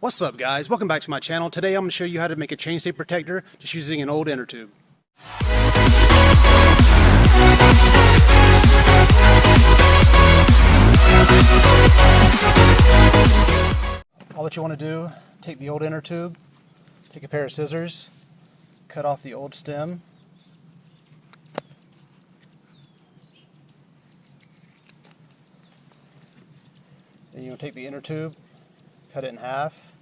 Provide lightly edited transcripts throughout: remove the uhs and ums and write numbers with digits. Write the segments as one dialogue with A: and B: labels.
A: What's up guys, welcome back to my channel. Today I'm going to show you how to make a chainstay protector just using an old inner tube. All that you want to do, take the old inner tube, take a pair of scissors, cut off the old stem. Then you'll take the inner tube, cut it in half.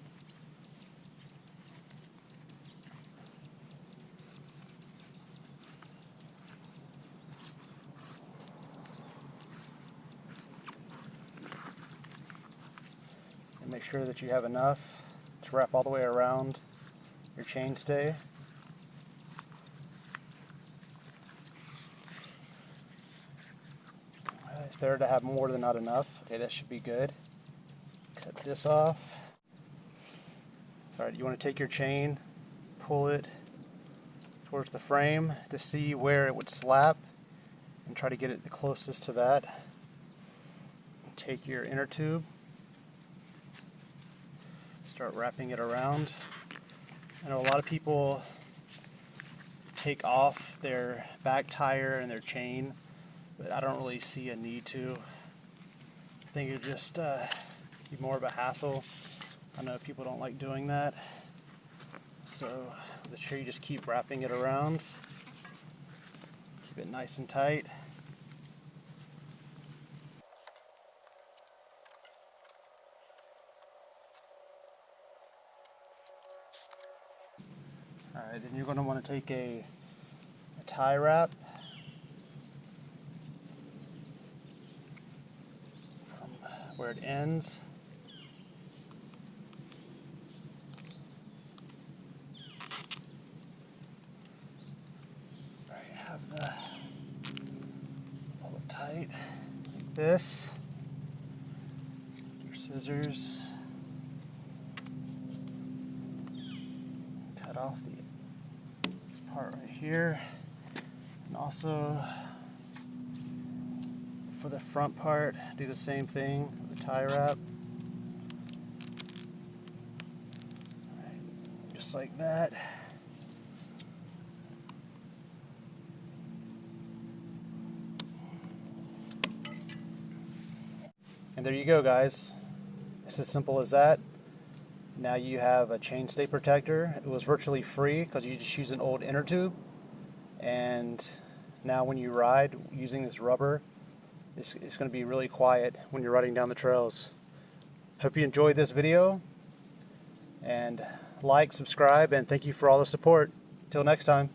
A: And make sure that you have enough to wrap all the way around your chainstay. It's better to have more than not enough. Okay, that should be good. Cut this off. Alright, you want to take your chain, pull it towards the frame to see where it would slap and try to get it the closest to that. Take your inner tube, start wrapping it around. I know a lot of people take off their back tire and their chain, but I don't really see a need to. I think it would just be more of a hassle. I know people don't like doing that, so make sure you just keep wrapping it around. Keep it nice and tight. Alright, then you're going to want to take a tie wrap from where it ends. Alright, have the pull it tight like this. Your scissors. Cut off the part right here, and also for the front part do the same thing with the tie wrap. Right, just like that. And there you go guys, it's as simple as that. Now you have a chainstay protector. It was virtually free because you just use an old inner tube, and now when you ride using this rubber, it's going to be really quiet when you're riding down the trails. Hope you enjoyed this video, and like, subscribe, and thank you for all the support. Till next time.